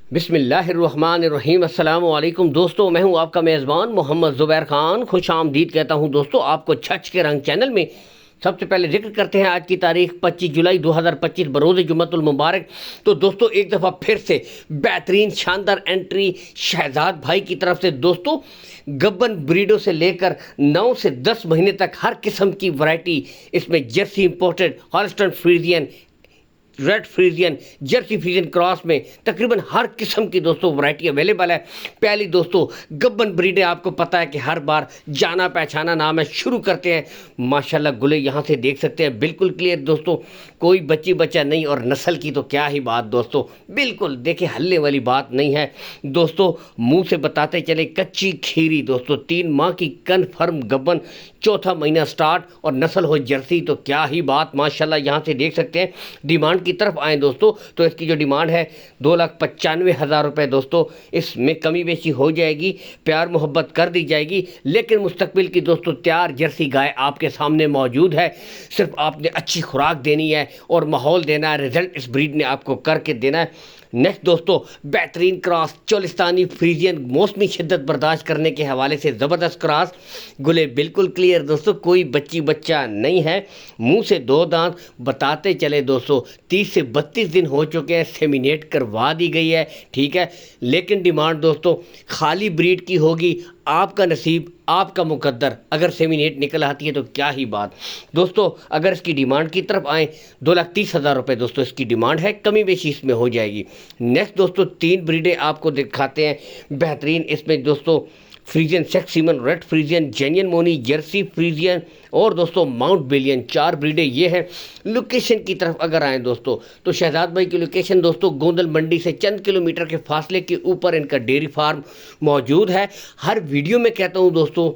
बिस्मिल्लाहिर्रहमानिर्रहीम। अस्सलाम वालेकुम दोस्तों, मैं हूं आपका मेज़बान मोहम्मद ज़ुबैर ख़ान। खुश आमदीद कहता हूं दोस्तों आपको छच के रंग चैनल में। सबसे पहले जिक्र करते हैं आज की तारीख 25 जुलाई 2025 बरोज़ जुम्मतुल मुबारक। तो दोस्तों एक दफ़ा फिर से बेहतरीन शानदार एंट्री शहजाद भाई की तरफ से दोस्तों। गब्बन ब्रीडों से लेकर 9 से 10 महीने तक हर किस्म की वैरायटी इसमें Jersey imported, Holstein Friesian, red Friesian, Jersey Friesian cross में तकरीबन हर किस्म की दोस्तों वैरायटी अवेलेबल है। पहली दोस्तों गब्बन ब्रीडें, आपको पता है कि हर बार जाना पहचाना नाम है। शुरू करते हैं माशाल्लाह। गुले यहाँ से देख सकते हैं बिल्कुल क्लियर दोस्तों, कोई बच्ची बच्चा नहीं। और नस्ल की तो क्या ही बात दोस्तों, बिल्कुल देखिए हल्ले वाली बात नहीं है दोस्तों। मुंह से बताते चले कच्ची खीरी दोस्तों, 3 माह की कन्फर्म गब्बन, चौथा महीना स्टार्ट और नस्ल हो जर्सी, तो क्या ही बात माशाल्लाह। यहाँ से देख सकते हैं। डिमांड की तरफ आए दोस्तों तो इसकी जो डिमांड है 2,95,000 रुपये दोस्तों। इसमें कमी बेशी हो जाएगी, प्यार मोहब्बत कर दी जाएगी, लेकिन मुस्तकबिल की दोस्तों तैयार जर्सी गाय आपके सामने मौजूद है। सिर्फ आपने अच्छी खुराक देनी है और माहौल देना है, रिजल्ट इस ब्रीड ने आपको करके देना है। नेक्स्ट दोस्तों बेहतरीन क्रॉस चोलिस्तानी फ्रीजियन, मौसमी शिद्दत बर्दाश्त करने के हवाले से ज़बरदस्त क्रॉस। गुले बिल्कुल क्लियर दोस्तों, कोई बच्ची बच्चा नहीं है। मुंह से 2 दांत, बताते चले दोस्तों 30 से 32 दिन हो चुके हैं, सेमिनेट करवा दी गई है, ठीक है। लेकिन डिमांड दोस्तों खाली ब्रीड की होगी, आपका नसीब आपका मुकद्दर। अगर सेमिनेट निकल आती है तो क्या ही बात दोस्तों। अगर इसकी डिमांड की तरफ आएँ 2,30,000 रुपये दोस्तों इसकी डिमांड है, कमी बेशी इसमें हो जाएगी। नेक्स्ट दोस्तों 3 ब्रीडें आपको दिखाते हैं बेहतरीन। इसमें दोस्तों Friesian sex semen, red Friesian, जेन्यन मोनी, जर्सी फ्रीजियन और दोस्तों माउंट बेलियन, 4 ब्रीडें ये हैं। लोकेशन की तरफ अगर आएँ दोस्तों तो शहजाद भाई की लोकेशन दोस्तों गोंदल मंडी से चंद किलोमीटर के फासले के ऊपर इनका डेयरी फार्म मौजूद है। हर वीडियो में कहता हूँ दोस्तों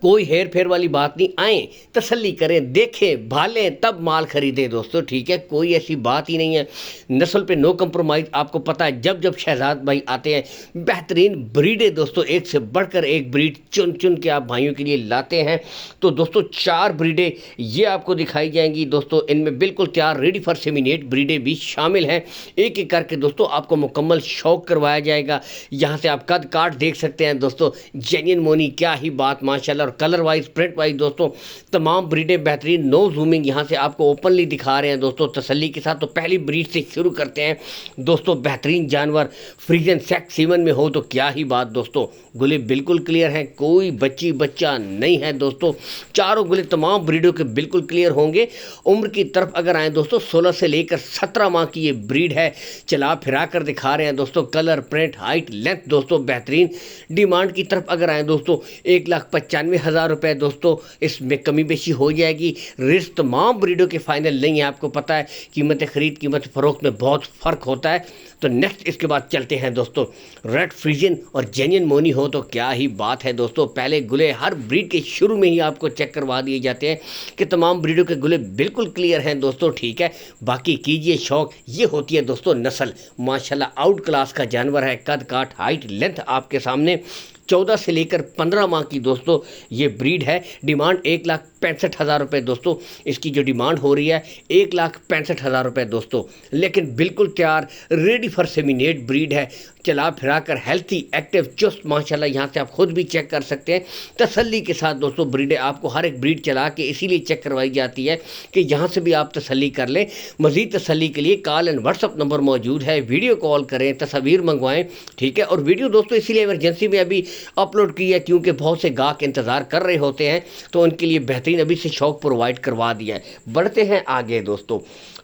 कोई हेर फेर वाली बात नहीं, आएँ तसल्ली करें, देखें भालें तब माल खरीदें दोस्तों, ठीक है। कोई ऐसी बात ही नहीं है। नस्ल पे नो कंप्रोमाइज़, आपको पता है जब जब शहजाद भाई आते हैं बेहतरीन ब्रीडें दोस्तों, एक से बढ़कर एक ब्रीड चुन चुन के आप भाइयों के लिए लाते हैं। तो दोस्तों 4 ब्रीडें ये आपको दिखाई जाएंगी दोस्तों। इनमें बिल्कुल तैयार रेडी फॉर सेमिनेट ब्रीडें भी शामिल हैं। एक एक करके दोस्तों आपको मुकम्मल शौक करवाया जाएगा। यहाँ से आप कद काट देख सकते हैं दोस्तों, जेन्युइन मोनी, क्या ही बात माशाल्लाह। कलर वाइज प्रिंट वाइज दोस्तों तमाम ब्रीडें बेहतरीन। नो जूमिंग यहाँ से आपको ओपनली दिखा रहे हैं दोस्तों तसल्ली के साथ। तो पहली ब्रीड से शुरू करते हैं दोस्तों। बेहतरीन जानवर फ्रीजियन सेक्स सीमन में हो तो क्या ही बात दोस्तों। गुले बिल्कुल क्लियर हैं, कोई बच्ची बच्चा नहीं है दोस्तों। चारों गुले तमाम ब्रीडों के बिल्कुल क्लियर होंगे। उम्र की तरफ अगर आए दोस्तों 16 से लेकर 17 माह की ये ब्रीड है। चला फिरा कर दिखा रहे हैं दोस्तों, कलर प्रिंट हाइट लेंथ दोस्तों बेहतरीन। डिमांड की तरफ अगर आए दोस्तों 1,95,000 रुपये दोस्तों, इसमें कमी बेशी हो जाएगी। रेट्स तमाम ब्रीडों के फाइनल नहीं है, आपको पता है कीमत खरीद कीमत फरोख्त में बहुत फ़र्क होता है। तो नेक्स्ट इसके बाद चलते हैं दोस्तों रेड फ्रीजियन और जेन्युइन मोनी हो तो क्या ही बात है दोस्तों। पहले गुले हर ब्रीड के शुरू में ही आपको चेक करवा दिए जाते हैं कि तमाम ब्रीडों के गुले बिल्कुल क्लियर हैं दोस्तों, ठीक है। बाकी कीजिए शौक, ये होती है दोस्तों नस्ल। माशाल्लाह आउट क्लास का जानवर है, कद काट हाइट लेंथ आपके सामने। 14 से लेकर 15 माह की दोस्तों ये ब्रीड है। डिमांड 1,65,000 रुपये दोस्तों, इसकी जो डिमांड हो रही है 1,65,000 रुपये दोस्तों। लेकिन बिल्कुल तैयार रेडी फॉर सेमिनेट ब्रीड है। चला फिरा कर हेल्थी एक्टिव चुस्त माशाल्लाह। यहाँ से आप खुद भी चेक कर सकते हैं तसल्ली के साथ दोस्तों। ब्रीडें आपको हर एक ब्रीड चला के इसीलिए चेक करवाई जाती है कि यहाँ से भी आप तसल्ली कर लें। मज़ीद तसल्ली के लिए कॉल एंड व्हाट्सअप नंबर मौजूद है, वीडियो कॉल करें, तस्वीर मंगवाएं, ठीक है। और वीडियो दोस्तों इसीलिए इमरजेंसी में अभी अपलोड की है क्योंकि बहुत से गाहक इंतज़ार कर रहे होते हैं, तो उनके लिए बेहतरीन अभी से शौक प्रोवाइड करवा दिया है। बढ़ते हैं आगे दोस्तों।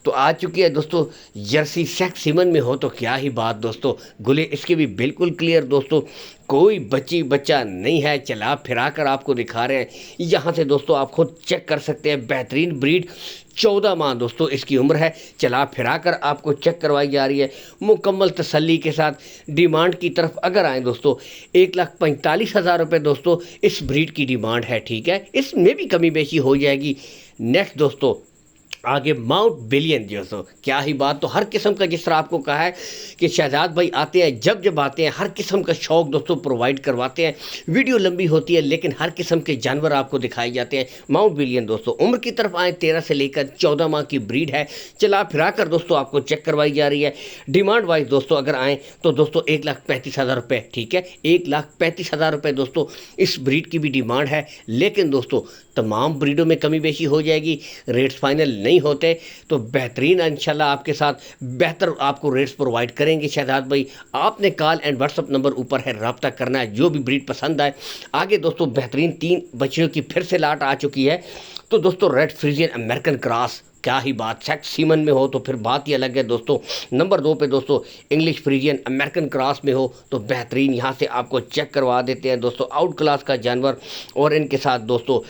तो आ चुकी है दोस्तों जर्सी सेक्स सीमन में हो तो क्या ही बात दोस्तों। गुले इसके भी बिल्कुल क्लियर दोस्तों, कोई बच्ची बच्चा नहीं है। चला फिरा कर आपको दिखा रहे हैं, यहाँ से दोस्तों आप खुद चेक कर सकते हैं। बेहतरीन ब्रीड 14 माह दोस्तों इसकी उम्र है। चला फिरा कर आपको चेक करवाई जा रही है मुकम्मल तसल्ली के साथ। डिमांड की तरफ अगर आएँ दोस्तों 1,45,000 रुपये दोस्तों इस ब्रीड की डिमांड है, ठीक है। इसमें भी कमी बेशी हो जाएगी। नेक्स्ट दोस्तों आगे माउंट बिलियन दोस्तों, क्या ही बात। तो हर किस्म का, जिस तरह आपको कहा है कि शहजाद भाई आते हैं, जब जब आते हैं हर किस्म का शौक दोस्तों प्रोवाइड करवाते हैं। वीडियो लंबी होती है लेकिन हर किस्म के जानवर आपको दिखाए जाते हैं। माउंट बिलियन दोस्तों उम्र की तरफ आए 13 से लेकर 14 माह की ब्रीड है। चला फिरा कर दोस्तों आपको चेक करवाई जा रही है। डिमांड वाइज दोस्तों अगर आए तो दोस्तों 1,35,000 रुपये, ठीक है, 1,35,000 रुपये दोस्तों इस ब्रीड की भी डिमांड है। लेकिन दोस्तों तमाम ब्रीडों में कमी बेशी हो जाएगी, रेट्स फाइनल नहीं होते तो बेहतरीन इंशाल्लाह आपके साथ बेहतर आपको रेट्स प्रोवाइड करेंगे शहजाद भाई। आपने कॉल एंड व्हाट्सअप नंबर ऊपर है, रब्ता करना है जो भी ब्रीड पसंद आए। आगे दोस्तों बेहतरीन 3 बच्चियों की फिर से लाट आ चुकी है। तो दोस्तों रेड फ्रीजियन अमेरिकन क्रॉस, क्या ही बात, सेक्स सीमन में हो तो फिर बात ही अलग है दोस्तों। नंबर 2 पे दोस्तों इंग्लिश फ्रीजियन अमेरिकन क्रॉस में हो तो बेहतरीन, यहाँ से आपको चेक करवा देते हैं दोस्तों। आउट क्लास का जानवर और इनके साथ दोस्तों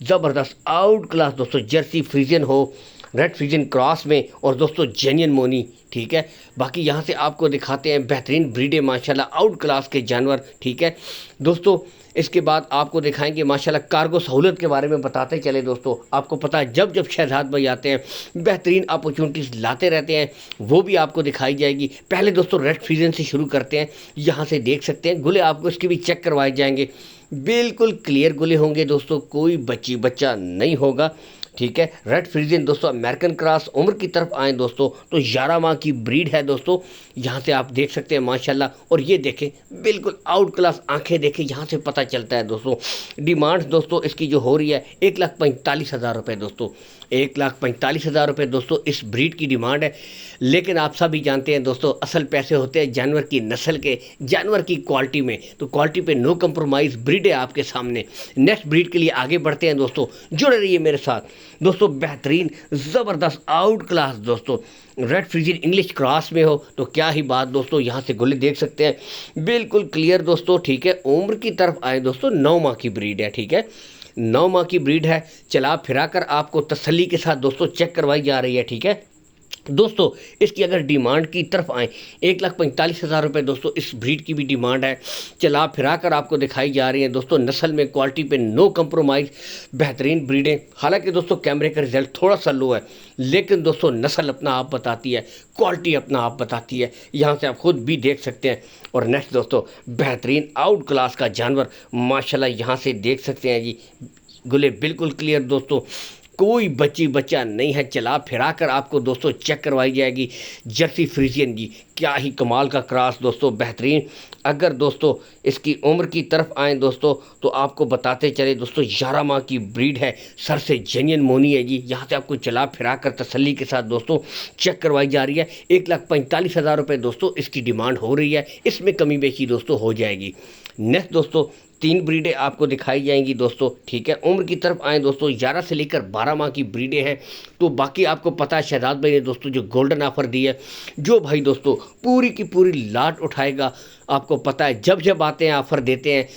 ज़बरदस्त आउट क्लास दोस्तों जर्सी फ्रीजियन हो रेड फ्रीजियन क्रॉस में, और दोस्तों जेन्युइन मोनी, ठीक है। बाकी यहाँ से आपको दिखाते हैं बेहतरीन ब्रीडे माशाल्लाह आउट क्लास के जानवर, ठीक है दोस्तों। इसके बाद आपको दिखाएंगे माशाल्लाह कार्गो सहूलत के बारे में बताते चले दोस्तों। आपको पता है जब जब शहजाद भाई आते हैं बेहतरीन अपॉर्चुनिटीज़ लाते रहते हैं, वो भी आपको दिखाई जाएगी। पहले दोस्तों रेड फ्रीजियन से शुरू करते हैं। यहाँ से देख सकते हैं गुले आपको इसके भी चेक करवाए जाएंगे, बिल्कुल क्लियर गुले होंगे दोस्तों, कोई बच्चा नहीं होगा, ठीक है। रेड फ्रीजियन दोस्तों अमेरिकन क्रॉस। उम्र की तरफ आए दोस्तों तो 11 माह की ब्रीड है दोस्तों। यहाँ से आप देख सकते हैं माशाल्लाह, और ये देखें बिल्कुल आउट क्लास आंखें देखें, यहाँ से पता चलता है दोस्तों। डिमांड दोस्तों इसकी जो हो रही है 1,45,000 रुपये दोस्तों, 1,45,000 रुपये दोस्तों इस ब्रीड की डिमांड है। लेकिन आप सभी जानते हैं दोस्तों असल पैसे होते हैं जानवर की नस्ल के, जानवर की क्वालिटी में। तो क्वालिटी पे नो कंप्रोमाइज़ ब्रीड है आपके सामने। नेक्स्ट ब्रीड के लिए आगे बढ़ते हैं दोस्तों, जुड़े रहिए मेरे साथ दोस्तों। बेहतरीन ज़बरदस्त आउट क्लास दोस्तों रेड फ्रीजियन इंग्लिश क्रॉस में हो तो क्या ही बात दोस्तों। यहाँ से गुल्ले देख सकते हैं बिल्कुल क्लियर दोस्तों, ठीक है। उम्र की तरफ आए दोस्तों 9 माह की ब्रीड है, ठीक है, 9 माह की ब्रीड है। चला फिरा कर आपको तसल्ली के साथ दोस्तों चेक करवाई जा रही है, ठीक है दोस्तों। इसकी अगर डिमांड की तरफ आए 1,45,000 रुपये दोस्तों इस ब्रीड की भी डिमांड है। चला फिरा कर आपको दिखाई जा रही है दोस्तों, नस्ल में क्वालिटी पे नो कंप्रोमाइज़, बेहतरीन ब्रीडें। हालांकि दोस्तों कैमरे का रिजल्ट थोड़ा सा लो है, लेकिन दोस्तों नस्ल अपना आप बताती है, क्वालिटी अपना आप बताती है, यहाँ से आप खुद भी देख सकते हैं। और नेक्स्ट दोस्तों बेहतरीन आउट क्लास का जानवर माशाल्लाह, यहाँ से देख सकते हैं जी, गुले बिल्कुल क्लियर दोस्तों, कोई बच्चा नहीं है। चला फिरा कर आपको दोस्तों चेक करवाई जाएगी जर्सी फ्रीजियन जी, क्या ही कमाल का क्रॉस दोस्तों, बेहतरीन। अगर दोस्तों इसकी उम्र की तरफ आएँ दोस्तों तो आपको बताते चले दोस्तों 11 माह की ब्रीड है, सर से जेन्युइन मोनी है जी। यहाँ से आपको चला फिरा कर तसल्ली के साथ दोस्तों चेक करवाई जा रही है। 1,45,000 रुपये दोस्तों इसकी डिमांड हो रही है, इसमें कमी बेशी दोस्तों हो जाएगी। नेक्स्ट दोस्तों 3 ब्रीडें आपको दिखाई जाएंगी दोस्तों, ठीक है। उम्र की तरफ आए दोस्तों 11 से लेकर 12 माह की ब्रीडें हैं। तो बाकी आपको पता है शहजाद भाई ने दोस्तों जो गोल्डन ऑफर दी है, जो भाई दोस्तों पूरी की पूरी लाट उठाएगा, आपको पता है जब जब आते हैं ऑफ़र देते हैं।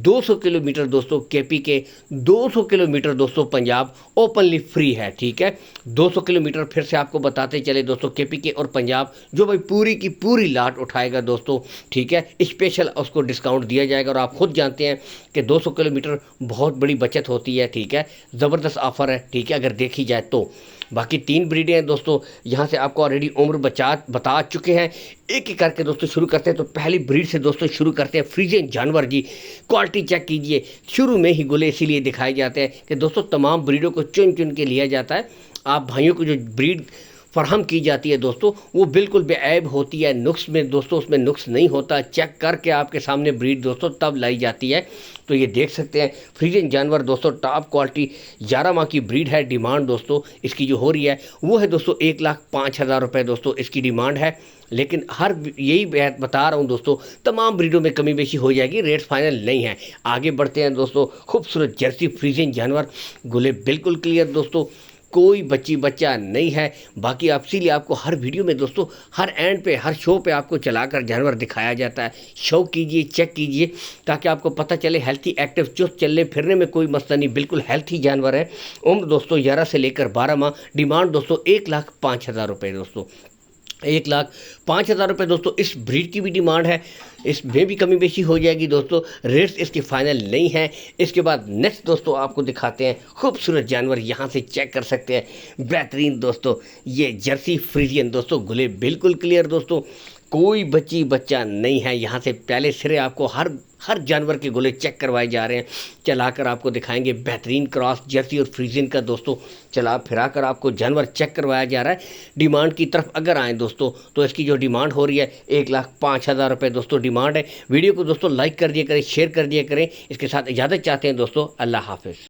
200 किलोमीटर दोस्तों केपी के, 200 किलोमीटर दोस्तों पंजाब ओपनली फ्री है, ठीक है। 200 किलोमीटर फिर से आपको बताते चले दोस्तों केपी के और पंजाब, जो भाई पूरी की पूरी लाट उठाएगा दोस्तों, ठीक है, स्पेशल उसको डिस्काउंट दिया जाएगा। और आप खुद जानते हैं कि 200 किलोमीटर बहुत बड़ी बचत होती है, ठीक है, ज़बरदस्त ऑफ़र है, ठीक है, अगर देखी जाए तो। बाकी 3 ब्रीडें हैं दोस्तों, यहाँ से आपको ऑलरेडी उम्र बता चुके हैं। एक एक करके दोस्तों शुरू करते हैं। तो पहली ब्रीड से दोस्तों शुरू करते हैं, फ्रीजियन जानवर जी, क्वालिटी चेक कीजिए। शुरू में ही गुले इसीलिए दिखाए जाते हैं कि दोस्तों तमाम ब्रीडों को चुन चुन के लिया जाता है। आप भाइयों को जो ब्रीड फराहम की जाती है दोस्तों वो बिल्कुल बेऐब होती है, नुक्स में दोस्तों उसमें नुक्स नहीं होता, चेक करके आपके सामने ब्रीड दोस्तों तब लाई जाती है। तो ये देख सकते हैं फ्रीजियन जानवर दोस्तों टॉप क्वालिटी 11 माह की ब्रीड है। डिमांड दोस्तों इसकी जो हो रही है वो है दोस्तों 1,05,000 रुपये दोस्तों इसकी डिमांड है। लेकिन हर यही बता रहा हूँ दोस्तों, तमाम ब्रीडों में कमी बेशी हो जाएगी, रेट्स फाइनल नहीं है। आगे बढ़ते हैं दोस्तों, खूबसूरत जर्सी फ्रीजियन जानवर, गुले बिल्कुल क्लियर दोस्तों, कोई बच्चा नहीं है। बाकी इसीलिए आपको हर वीडियो में दोस्तों हर एंड पे हर शो पे आपको चलाकर जानवर दिखाया जाता है। शौक कीजिए, चेक कीजिए, ताकि आपको पता चले हेल्थी एक्टिव चुस्त चलने फिरने में कोई मसला नहीं, बिल्कुल हेल्थी जानवर है। उम्र दोस्तों 11 से लेकर 12 माह। डिमांड दोस्तों 1,05,000 रुपये दोस्तों 1,05,000 रुपये दोस्तों इस ब्रीड की भी डिमांड है। इसमें भी कमी बेशी हो जाएगी दोस्तों, रेट्स इसके फाइनल नहीं हैं। इसके बाद नेक्स्ट दोस्तों आपको दिखाते हैं खूबसूरत जानवर, यहाँ से चेक कर सकते हैं, बेहतरीन दोस्तों ये जर्सी फ्रीजियन दोस्तों, गुले बिल्कुल क्लियर दोस्तों, कोई बच्चा नहीं है। यहाँ से पहले सिरे आपको हर जानवर के गोले चेक करवाए जा रहे हैं, चलाकर आपको दिखाएंगे। बेहतरीन क्रॉस जर्सी और फ्रीजियन का दोस्तों चला फिरा कर आपको जानवर चेक करवाया जा रहा है। डिमांड की तरफ अगर आएँ दोस्तों तो इसकी जो डिमांड हो रही है 1,05,000 रुपये दोस्तों डिमांड है। वीडियो को दोस्तों लाइक कर दिया करें, शेयर कर दिया करें। इसके साथ इजाज़त चाहते हैं दोस्तों, अल्लाह हाफिज़।